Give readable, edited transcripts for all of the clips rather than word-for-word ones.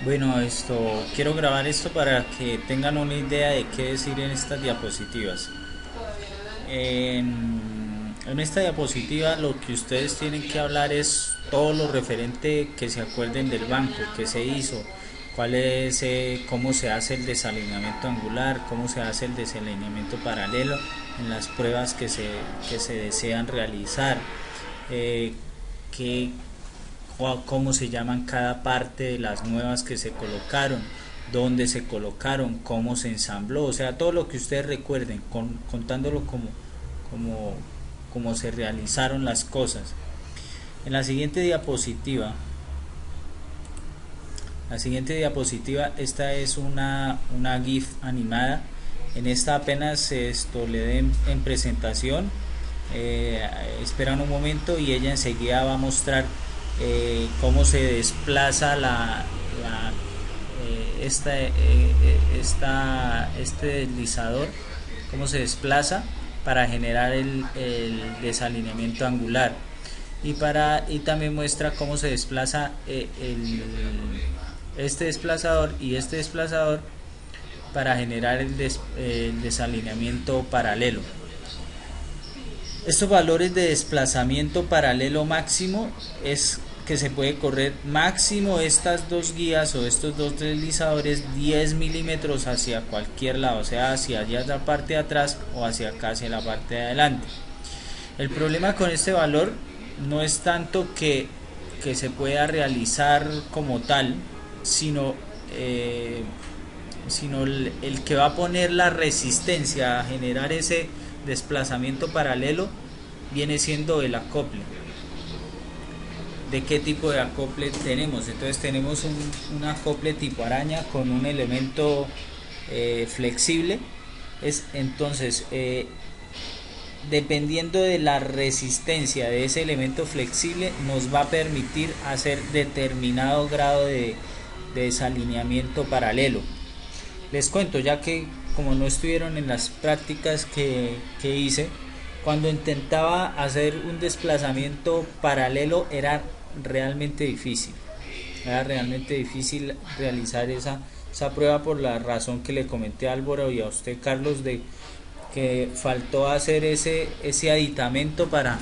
Bueno, quiero grabar esto para que tengan una idea de qué decir en estas diapositivas. En esta diapositiva lo que ustedes tienen que hablar es todo lo referente que se acuerden del banco, qué se hizo, cuál es, cómo se hace el desalineamiento angular, cómo se hace el desalineamiento paralelo en las pruebas que se desean realizar, eh, qué cómo se llaman cada parte de las nuevas que se colocaron, dónde se colocaron, cómo se ensambló, o sea, todo lo que ustedes recuerden, contándolo como, como se realizaron las cosas. En la siguiente diapositiva, esta es una GIF animada. En esta apenas le den en presentación, esperan un momento y ella enseguida va a mostrar cómo se desplaza este deslizador, cómo se desplaza para generar el desalineamiento angular, y también muestra cómo se desplaza este desplazador y este desplazador para generar el desalineamiento paralelo. Estos valores de desplazamiento paralelo máximo es que se puede correr máximo estas dos guías o estos dos deslizadores 10 milímetros hacia cualquier lado, o sea, hacia allá la parte de atrás o hacia acá hacia la parte de adelante. El problema con este valor no es tanto que se pueda realizar como tal, sino, sino el que va a poner la resistencia a generar ese desplazamiento paralelo viene siendo el acople. ¿De qué tipo de acople tenemos? Entonces tenemos un acople tipo araña con un elemento flexible. Entonces, dependiendo de la resistencia de ese elemento flexible, nos va a permitir hacer determinado grado de desalineamiento paralelo. Les cuento, ya que como no estuvieron en las prácticas que hice, cuando intentaba hacer un desplazamiento paralelo era realmente difícil realizar esa prueba, por la razón que le comenté a Álvaro y a usted, Carlos, de que faltó hacer ese aditamento para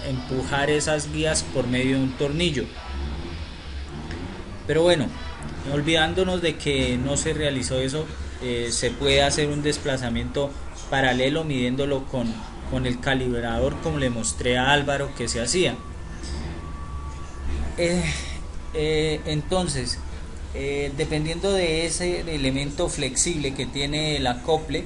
empujar esas guías por medio de un tornillo. Pero bueno, olvidándonos de que no se realizó eso, se puede hacer un desplazamiento paralelo midiéndolo con el calibrador, como le mostré a Álvaro que se hacía. Entonces, dependiendo de ese elemento flexible que tiene el acople,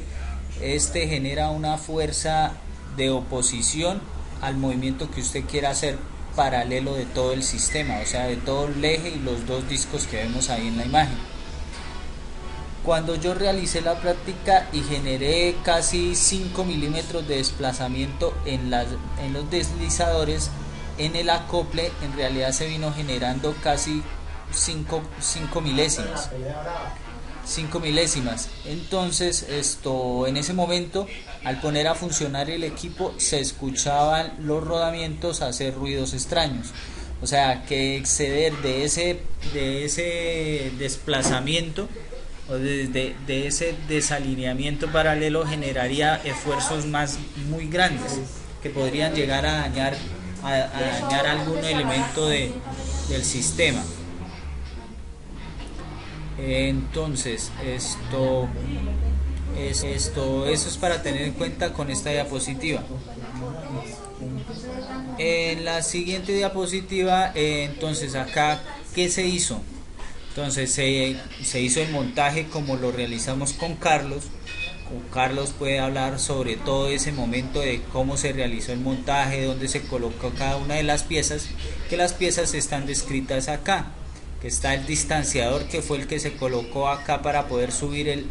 este genera una fuerza de oposición al movimiento que usted quiera hacer paralelo de todo el sistema, o sea, de todo el eje y los dos discos que vemos ahí en la imagen. Cuando yo realicé la práctica y generé casi 5 milímetros de desplazamiento en los deslizadores, en el acople en realidad se vino generando casi 5 milésimas. 5 milésimas. Entonces, en ese momento, al poner a funcionar el equipo, se escuchaban los rodamientos hacer ruidos extraños. O sea, que exceder de ese desplazamiento o de ese desalineamiento paralelo generaría esfuerzos muy grandes que podrían llegar a dañar algún elemento del sistema. Entonces, eso es para tener en cuenta con esta diapositiva. En la siguiente diapositiva, entonces acá, ¿qué se hizo? Entonces se hizo el montaje como lo realizamos con Carlos. Carlos puede hablar sobre todo ese momento de cómo se realizó el montaje, dónde se colocó cada una de las piezas, que las piezas están descritas acá, que está el distanciador, que fue el que se colocó acá para poder subir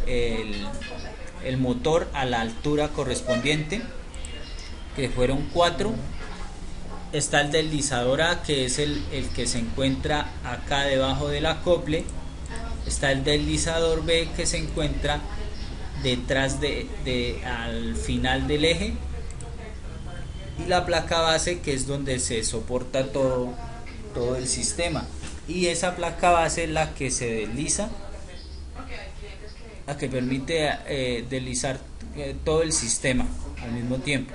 el motor a la altura correspondiente, que fueron 4. Está el deslizador A, que es el que se encuentra acá debajo del acople. Está el deslizador B, que se encuentra detrás al final del eje, y la placa base, que es donde se soporta todo el sistema. y esa placa base es la que se desliza, la que permite deslizar todo el sistema al mismo tiempo,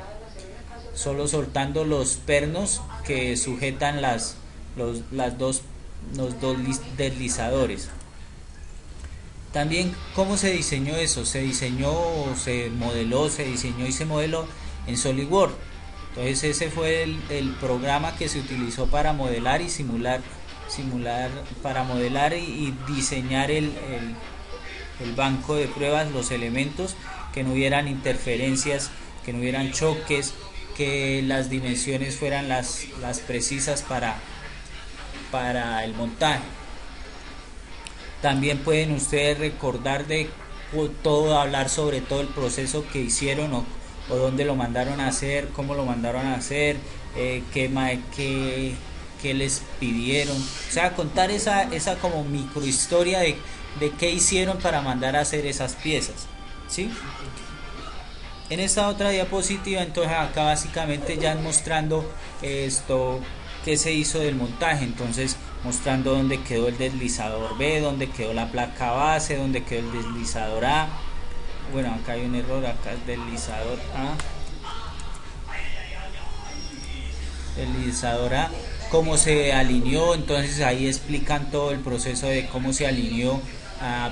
solo soltando los pernos que sujetan los dos deslizadores. También, ¿cómo se diseñó eso? Se diseñó, se modeló, se diseñó y se modeló en SolidWorks. Entonces ese fue el programa que se utilizó para modelar y simular para modelar y diseñar el banco de pruebas, los elementos, que no hubieran interferencias, que no hubieran choques, que las dimensiones fueran las precisas para el montaje. También pueden ustedes recordar de todo, hablar sobre todo el proceso que hicieron o dónde lo mandaron a hacer, cómo lo mandaron a hacer, qué les pidieron, o sea, contar esa como microhistoria de qué hicieron para mandar a hacer esas piezas, ¿sí? En esta otra diapositiva, entonces acá básicamente ya mostrando esto que se hizo del montaje, entonces mostrando dónde quedó el deslizador B, dónde quedó la placa base, dónde quedó el deslizador A. Bueno, acá hay un error, acá es deslizador A, deslizador A, cómo se alineó. Entonces ahí explican todo el proceso de cómo se alineó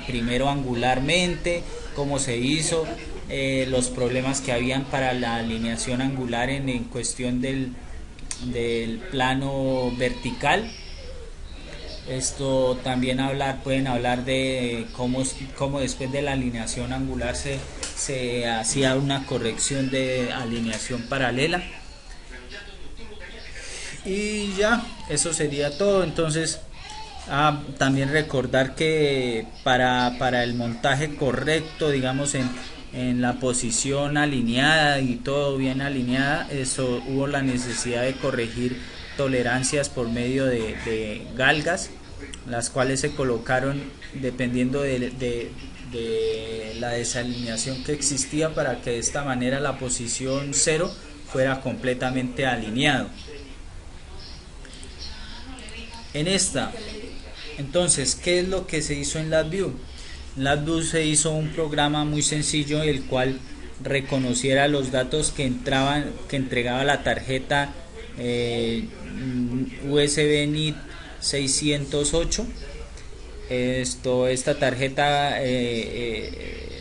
primero angularmente, cómo se hizo, los problemas que habían para la alineación angular en cuestión del plano vertical. Esto también pueden hablar de cómo después de la alineación angular se hacía una corrección de alineación paralela. Y ya, eso sería todo. Entonces también recordar que para el montaje correcto, digamos en la posición alineada y todo bien alineada, eso hubo la necesidad de corregir tolerancias por medio de galgas, las cuales se colocaron dependiendo de la desalineación que existía, para que de esta manera la posición 0 fuera completamente alineado. En esta, entonces, ¿qué es lo que se hizo en LabVIEW? En LabVIEW se hizo un programa muy sencillo, el cual reconociera los datos que entregaba la tarjeta USB NIT 608. Esta tarjeta, este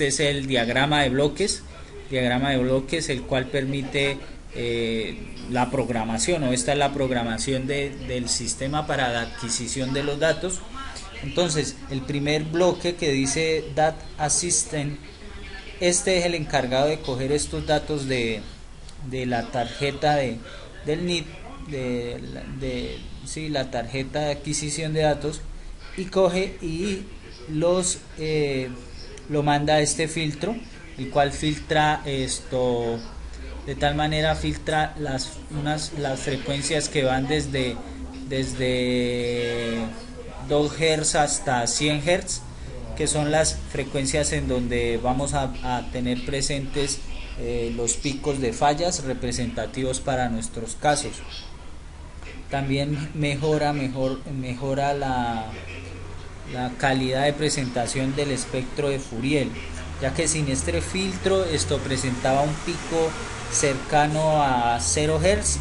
es el diagrama de bloques, el cual permite la programación, o esta es la programación del sistema para la adquisición de los datos. Entonces, el primer bloque que dice Dat Assistant, este es el encargado de coger estos datos de la tarjeta del NIT, la tarjeta de adquisición de datos, y coge y lo manda a este filtro, el cual filtra de tal manera filtra las frecuencias que van desde 2 Hz hasta 100 Hz, que son las frecuencias en donde vamos a tener presentes los picos de fallas representativos para nuestros casos. También mejora la calidad de presentación del espectro de Fourier, ya que sin este filtro esto presentaba un pico cercano a 0 Hz,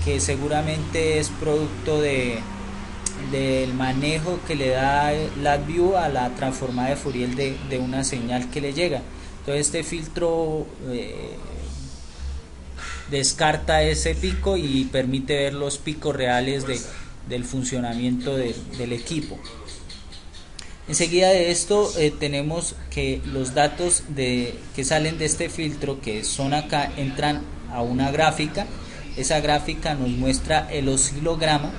que seguramente es producto del manejo que le da LabVIEW a la transformada de Fourier de una señal que le llega. Entonces este filtro descarta ese pico y permite ver los picos reales del funcionamiento del equipo. Enseguida de esto tenemos que los datos que salen de este filtro, que son acá, entran a una gráfica. Esa gráfica nos muestra el oscilograma,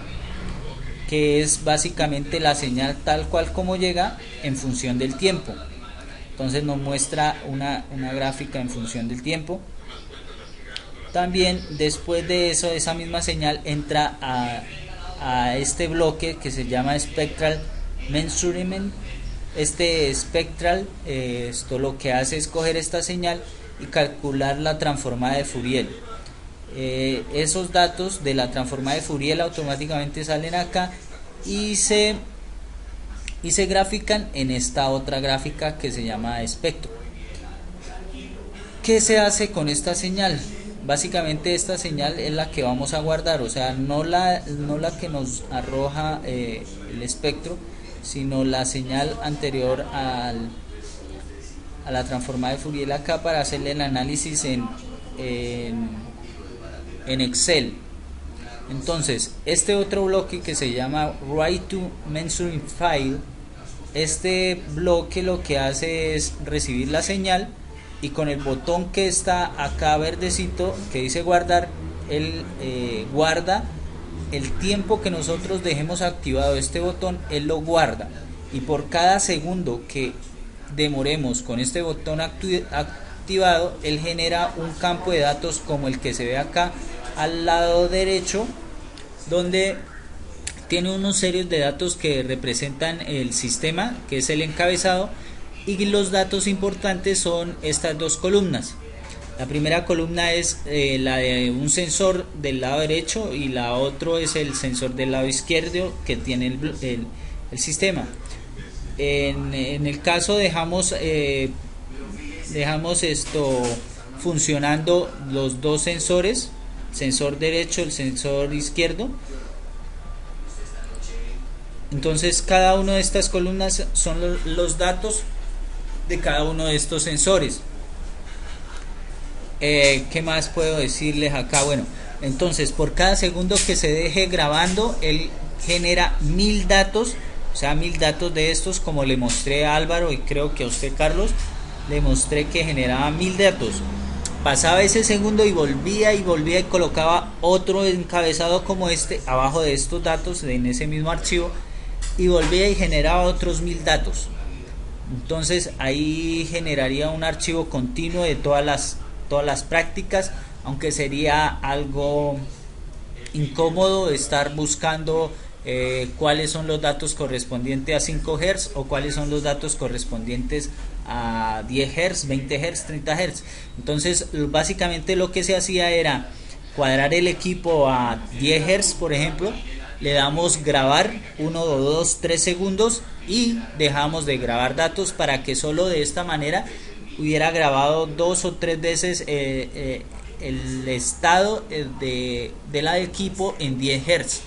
que es básicamente la señal tal cual como llega en función del tiempo. Entonces nos muestra una gráfica en función del tiempo. También después de eso, esa misma señal entra a este bloque que se llama Spectral Measurement. Este Spectral esto lo que hace es coger esta señal y calcular la transformada de Fourier. esos datos de la transformada de Fourier automáticamente salen acá y se grafican en esta otra gráfica que se llama espectro. ¿Qué se hace con esta señal? Básicamente esta señal es la que vamos a guardar, o sea, no la que nos arroja el espectro, sino la señal anterior a la transformada de Fourier acá, para hacerle el análisis en Excel. Entonces, este otro bloque que se llama Write to Measuring File, este bloque lo que hace es recibir la señal y con el botón que está acá verdecito que dice guardar, él guarda el tiempo que nosotros dejemos activado este botón, él lo guarda, y por cada segundo que demoremos con este botón activado, él genera un campo de datos como el que se ve acá al lado derecho, donde tiene unos serios de datos que representan el sistema, que es el encabezado, y los datos importantes son estas dos columnas. La primera columna es la de un sensor del lado derecho y la otra es el sensor del lado izquierdo que tiene el sistema. En el caso dejamos esto funcionando los dos sensores, sensor derecho, el sensor izquierdo. Entonces cada una de estas columnas son los datos de cada uno de estos sensores. ¿Qué más puedo decirles acá? Bueno, entonces por cada segundo que se deje grabando, él genera 1000 datos, o sea, 1000 datos de estos, como le mostré a Álvaro y creo que a usted, Carlos, le mostré que generaba 1000 datos. Pasaba ese segundo y volvía y colocaba otro encabezado como este abajo de estos datos en ese mismo archivo, y volvía y generaba otros 1000 datos. Entonces ahí generaría un archivo continuo de todas las prácticas, aunque sería algo incómodo estar buscando cuáles son los datos correspondientes a 5 Hz o cuáles son los datos correspondientes a 10 Hz, 20 Hz, 30 Hz. Entonces básicamente lo que se hacía era cuadrar el equipo a 10 Hz, por ejemplo, le damos grabar 1, 2, 3 segundos y dejamos de grabar datos para que solo de esta manera hubiera grabado 2 o 3 veces el estado del equipo en 10 Hz.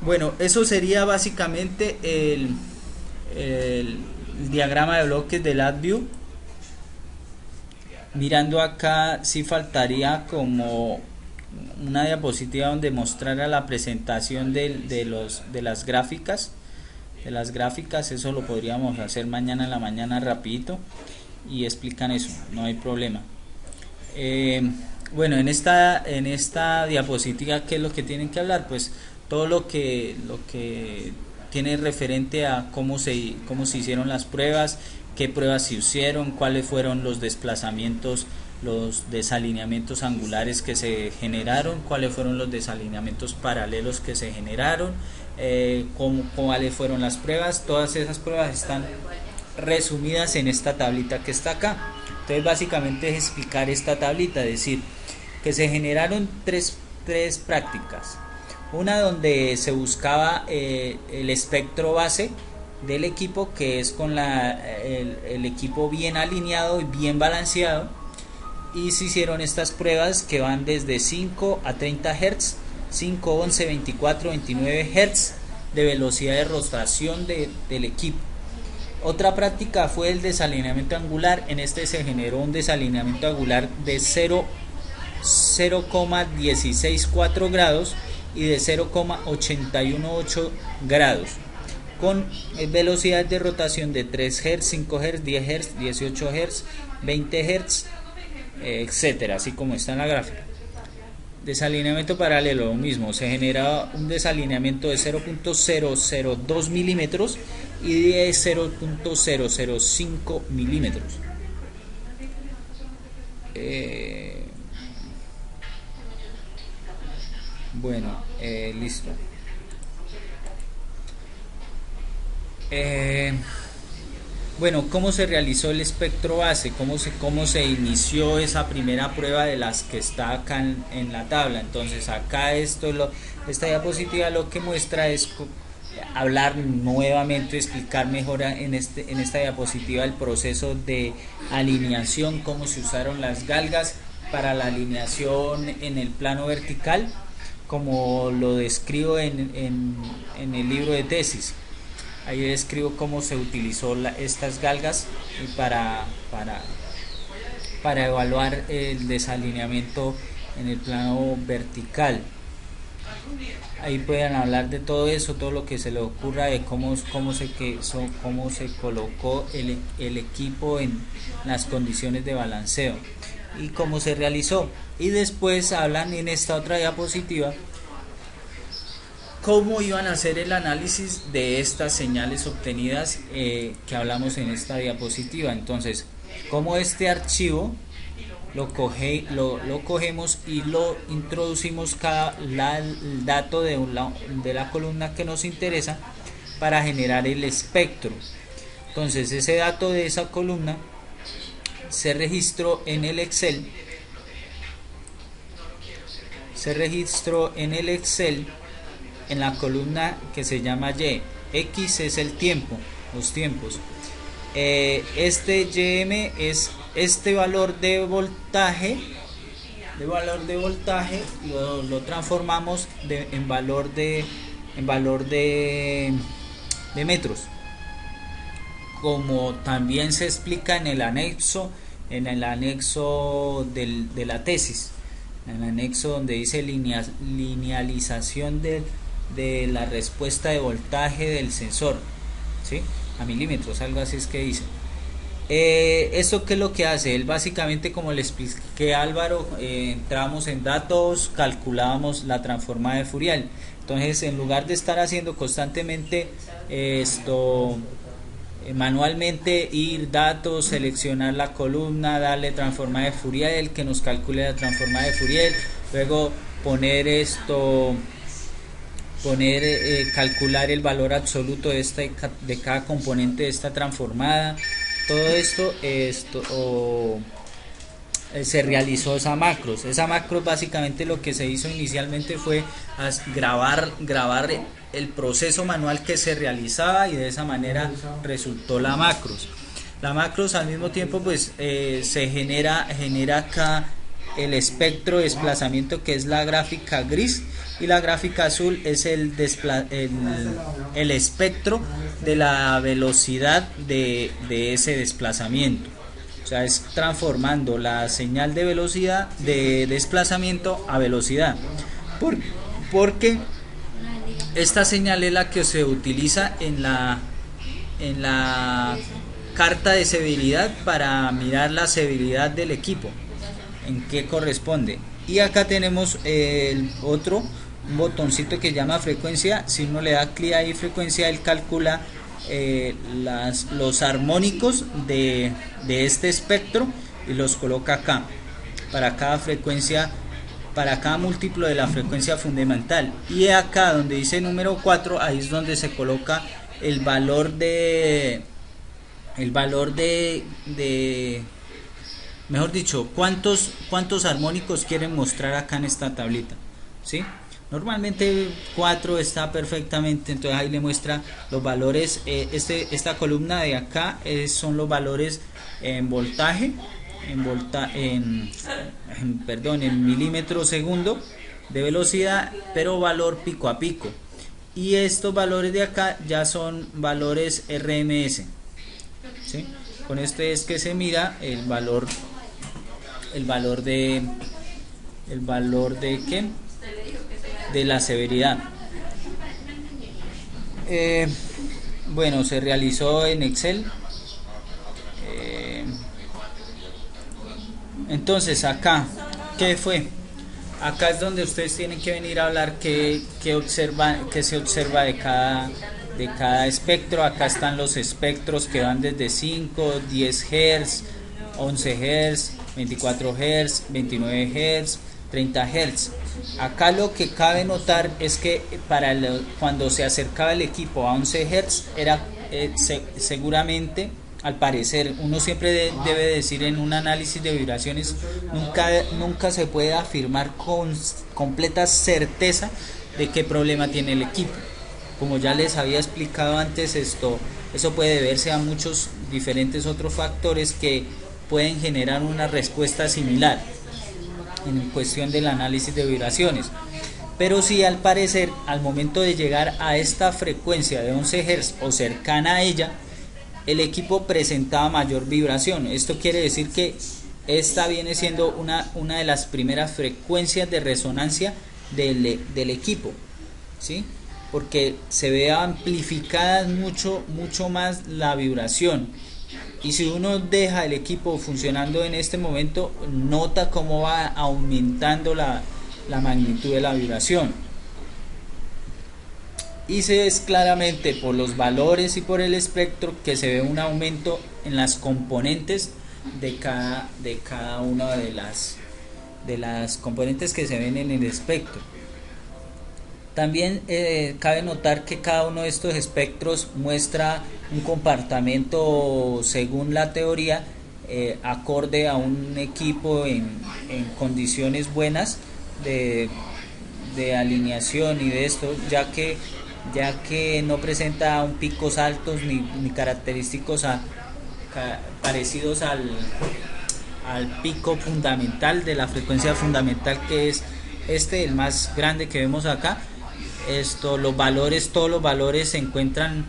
Bueno, eso sería básicamente el diagrama de bloques del AdView. Mirando acá, sí faltaría como una diapositiva donde mostrara la presentación de las gráficas. Eso lo podríamos hacer mañana en la mañana rapidito y explican eso, no hay problema. Bueno, en esta diapositiva, ¿qué es lo que tienen que hablar? Pues todo lo que tiene referente a cómo se hicieron las pruebas, qué pruebas se hicieron, cuáles fueron los desplazamientos, los desalineamientos angulares que se generaron, cuáles fueron los desalineamientos paralelos que se generaron, cuáles fueron las pruebas. Todas esas pruebas están resumidas en esta tablita que está acá. Entonces básicamente es explicar esta tablita, es decir, que se generaron tres prácticas. Una donde se buscaba el espectro base del equipo, que es con el equipo bien alineado y bien balanceado, y se hicieron estas pruebas que van desde 5 a 30 Hz, 5, 11, 24, 29 Hz de velocidad de rotación del equipo. Otra práctica fue el desalineamiento angular. En este se generó un desalineamiento angular de 0,164 grados y de 0,818 grados, con velocidad de rotación de 3 Hz, 5 Hz, 10 Hz, 18 Hz, 20 Hz, etcétera, así como está en la gráfica. Desalineamiento paralelo, lo mismo, se genera un desalineamiento de 0.002 milímetros y de 0.005 milímetros. Bueno, listo. Bueno, ¿cómo se realizó el espectro base? ¿Cómo se inició esa primera prueba de las que está acá en la tabla? Entonces, acá esta diapositiva lo que muestra es hablar nuevamente, explicar mejor en esta diapositiva el proceso de alineación, cómo se usaron las galgas para la alineación en el plano vertical, como lo describo en el libro de tesis. Ahí describo cómo se utilizó estas galgas para evaluar el desalineamiento en el plano vertical. Ahí pueden hablar de todo eso, todo lo que se le ocurra, de cómo se colocó el equipo en las condiciones de balanceo y cómo se realizó. Y después hablan en esta otra diapositiva cómo iban a hacer el análisis de estas señales obtenidas que hablamos en esta diapositiva. Entonces, cómo este archivo lo cogemos y lo introducimos el dato de la columna que nos interesa para generar el espectro. Entonces, ese dato de esa columna se registró en el Excel. En la columna que se llama Y. X es el tiempo, los tiempos. Este YM es este valor de voltaje. Lo transformamos en valor de metros, como también se explica en el anexo de la tesis, en el anexo donde dice linealización de la respuesta de voltaje del sensor, ¿sí? A milímetros, algo así es que dice. ¿Esto qué es lo que hace? Él básicamente, como le expliqué a Álvaro, entramos en datos, calculábamos la transformada de Fourier. Entonces, en lugar de estar haciendo constantemente manualmente, ir datos, seleccionar la columna, darle transformada de Fourier, el que nos calcule la transformada de Fourier, luego calcular el valor absoluto de cada componente de esta transformada. Todo esto se realizó esa macros. Esa macros básicamente lo que se hizo inicialmente fue grabar el proceso manual que se realizaba, y de esa manera resultó la macros. La macros al mismo tiempo pues se genera acá el espectro de desplazamiento, que es la gráfica gris, y la gráfica azul es el espectro de la velocidad de ese desplazamiento. O sea, es transformando la señal de velocidad, de desplazamiento, a velocidad. Porque esta señal es la que se utiliza en la carta de severidad para mirar la severidad del equipo, en qué corresponde. Y acá tenemos un botoncito que llama frecuencia. Si uno le da clic ahí, frecuencia, él calcula los armónicos de este espectro y los coloca acá para cada frecuencia, para cada múltiplo de la frecuencia fundamental. Y acá donde dice número 4, ahí es donde se coloca el valor de mejor dicho, cuántos armónicos quieren mostrar acá en esta tablita, ¿sí? Normalmente 4 está perfectamente, entonces ahí le muestra los valores. Esta columna de acá son los valores en voltaje, en milímetros segundo de velocidad, pero valor pico a pico. Y estos valores de acá ya son valores RMS, ¿sí? Con esto es que se mira el valor de ¿qué? De la severidad. Bueno, se realizó en Excel. Entonces acá, ¿qué fue? Acá es donde ustedes tienen que venir a hablar qué se observa de cada espectro. Acá están los espectros que van desde 5, 10 Hz, 11 Hz, 24 Hz, 29 Hz, 30 Hz. Acá lo que cabe notar es que cuando se acercaba el equipo a 11 Hz era seguramente al parecer, uno siempre debe decir en un análisis de vibraciones, nunca se puede afirmar con completa certeza de qué problema tiene el equipo. Como ya les había explicado antes, eso puede deberse a muchos diferentes otros factores que pueden generar una respuesta similar en cuestión del análisis de vibraciones. Pero sí, al parecer, al momento de llegar a esta frecuencia de 11 Hz o cercana a ella, el equipo presentaba mayor vibración. Esto quiere decir que esta viene siendo una de las primeras frecuencias de resonancia del equipo, ¿sí? Porque se ve amplificada mucho más la vibración. Y si uno deja el equipo funcionando en este momento, nota cómo va aumentando la magnitud de la vibración. Y se ve claramente por los valores y por el espectro que se ve un aumento en las componentes de cada una de las componentes que se ven en el espectro. También cabe notar que cada uno de estos espectros muestra un comportamiento, según la teoría, acorde a un equipo en condiciones buenas de alineación y de esto, ya que no presenta un picos altos ni característicos parecidos al pico fundamental de la frecuencia fundamental, que es el más grande que vemos acá. Todos los valores se encuentran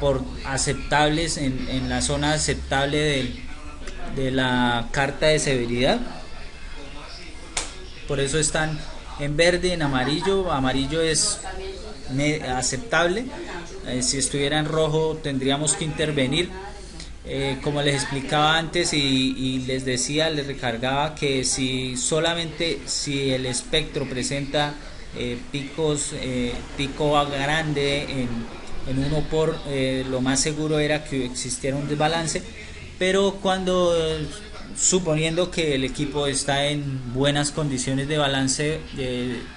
por aceptables en la zona aceptable de la carta de severidad. Por eso están en verde, en amarillo. Amarillo es aceptable. Si estuviera en rojo tendríamos que intervenir. Como les explicaba antes y les recargaba que solamente si el espectro presenta pico grande en 1 por, lo más seguro era que existiera un desbalance. Pero suponiendo que el equipo está en buenas condiciones de balance,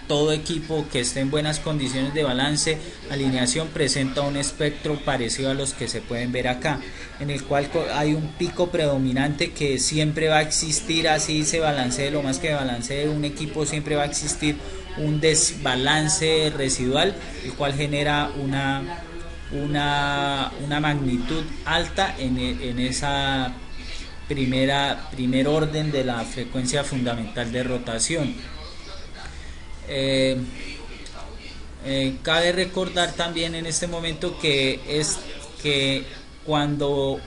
todo equipo que esté en buenas condiciones de balance, alineación, presenta un espectro parecido a los que se pueden ver acá, en el cual hay un pico predominante que siempre va a existir. Así se balancee lo más que balancee un equipo, siempre va a existir un desbalance residual, el cual genera una magnitud alta en esa primer orden de la frecuencia fundamental de rotación. Cabe recordar también en este momento que cuando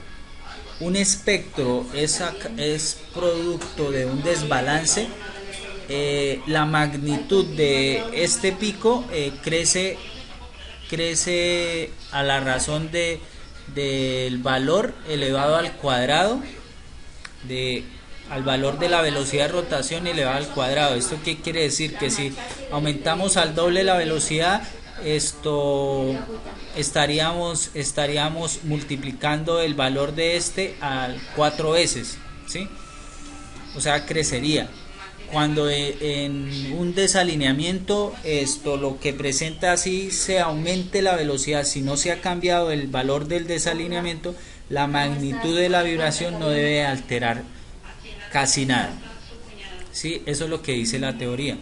un espectro es producto de un desbalance, la magnitud de este pico crece a la razón del valor elevado al cuadrado al valor de la velocidad de rotación elevado al cuadrado. ¿Esto qué quiere decir? Que si aumentamos al doble la velocidad, estaríamos multiplicando el valor de a 4 veces, ¿sí? O sea, crecería. Cuando en un desalineamiento lo que presenta, así se aumente la velocidad, si no se ha cambiado el valor del desalineamiento, la magnitud de la vibración no debe alterar casi nada, ¿sí? Eso es lo que dice la teoría.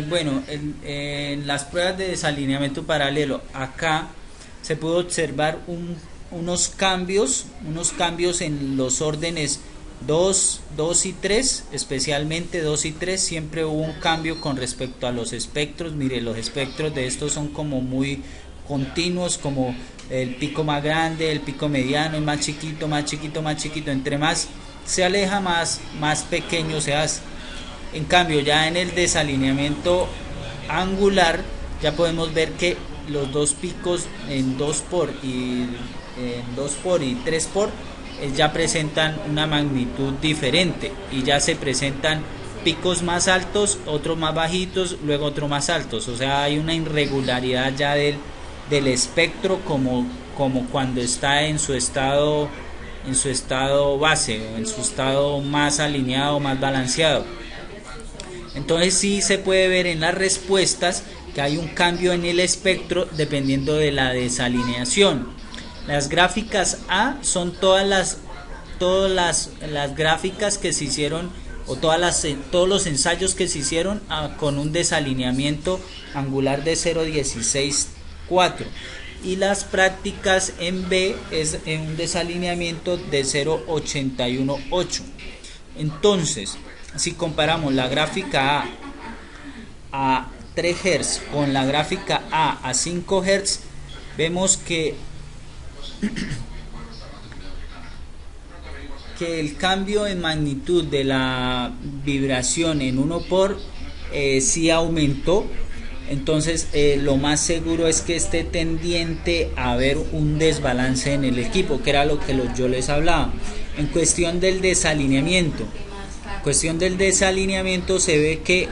Bueno, en las pruebas de desalineamiento paralelo, acá se pudo observar unos cambios en los órdenes 2 y 3, especialmente 2 y 3, siempre hubo un cambio con respecto a los espectros. Mire, los espectros de estos son como muy continuos, como el pico más grande, el pico mediano, el más chiquito, entre más se aleja, más pequeño se hace. En cambio, ya en el desalineamiento angular ya podemos ver que los dos picos en 2 por y 3 por ya presentan una magnitud diferente, y ya se presentan picos más altos, otros más bajitos, luego otros más altos. O sea, hay una irregularidad ya del espectro, como cuando está en su estado base, o en su estado más alineado, más balanceado. Entonces sí se puede ver en las respuestas que hay un cambio en el espectro dependiendo de la desalineación. Las gráficas A son todas las gráficas que se hicieron, o todos los ensayos que se hicieron con un desalineamiento angular de 0.164, y las prácticas en B es en un desalineamiento de 0.818. Entonces, si comparamos la gráfica a 3 Hz con la gráfica a 5 Hz, vemos que el cambio en magnitud de la vibración en 1 por sí aumentó. Entonces lo más seguro es que esté tendiente a haber un desbalance en el equipo, que era lo que yo les hablaba. En cuestión del desalineamiento, se ve que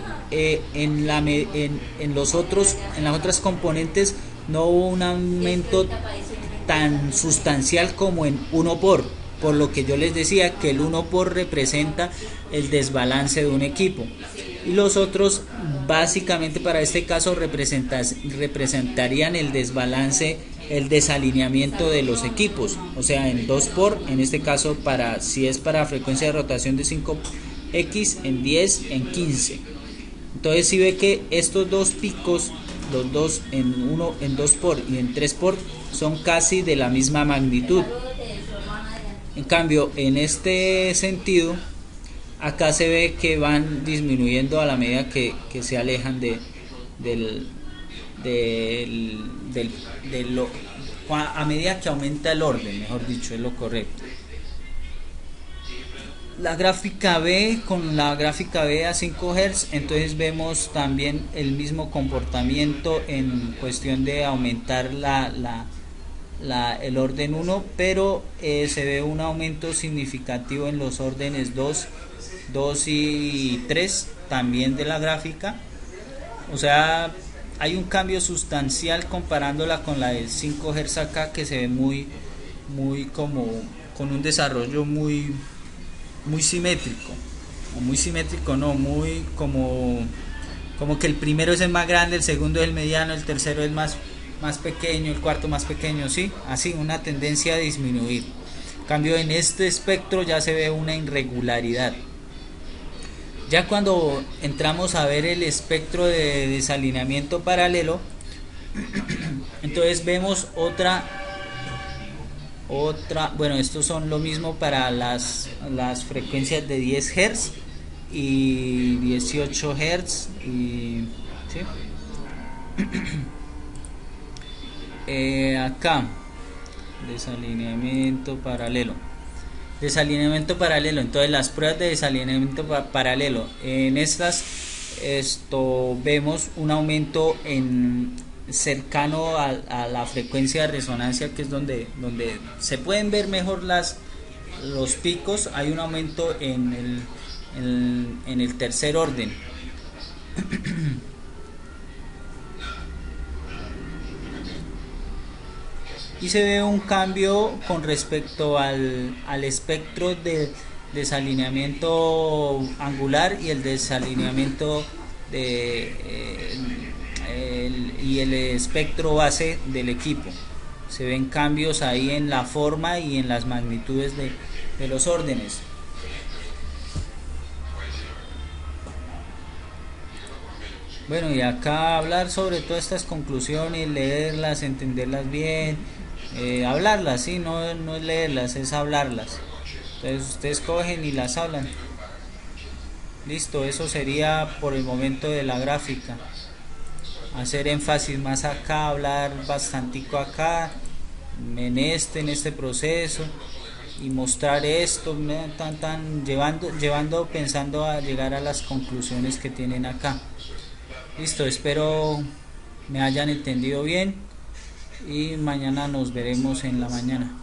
en las otras componentes no hubo un aumento tan sustancial como en 1 por lo que yo les decía que el 1 por representa el desbalance de un equipo, y los otros básicamente para este caso representarían el desbalance, el desalineamiento de los equipos, o sea, en 2 por, en este caso si es para frecuencia de rotación de 5x, en 10, en 15. Entonces si ve que estos dos picos, los dos en 2 por y en 3 por, son casi de la misma magnitud. En cambio, en este sentido, acá se ve que van disminuyendo a la medida que se alejan a medida que aumenta el orden, mejor dicho, es lo correcto. La gráfica B, con la gráfica B a 5 Hz, entonces vemos también el mismo comportamiento en cuestión de aumentar el orden 1, pero se ve un aumento significativo en los órdenes 2 y 3 también de la gráfica. O sea, hay un cambio sustancial comparándola con la de 5 Hz acá, que se ve muy como con un desarrollo muy simétrico, o muy simétrico no, muy como que el primero es el más grande, el segundo es el mediano, el tercero es más pequeño, el cuarto más pequeño, sí, así una tendencia a disminuir. En cambio, en este espectro ya se ve una irregularidad. Ya cuando entramos a ver el espectro de desalineamiento paralelo, entonces vemos otra, bueno, estos son lo mismo para las frecuencias de 10 Hz y 18 Hz y ¿sí? Acá desalineamiento paralelo, entonces las pruebas de desalineamiento paralelo, en estas vemos un aumento cercano a la frecuencia de resonancia, que es donde se pueden ver mejor los picos. Hay un aumento en el tercer orden. Y se ve un cambio con respecto al espectro de desalineamiento angular y el desalineamiento y el espectro base del equipo. Se ven cambios ahí en la forma y en las magnitudes de los órdenes. Bueno, y acá hablar sobre todas estas conclusiones, leerlas, entenderlas bien, hablarlas, ¿sí? No es leerlas, es hablarlas. Entonces ustedes cogen y las hablan. Listo, eso sería por el momento de la gráfica. Hacer énfasis más acá, hablar bastantico acá, en este proceso, y mostrar esto, pensando a llegar a las conclusiones que tienen acá. Listo, espero me hayan entendido bien y mañana nos veremos en la mañana.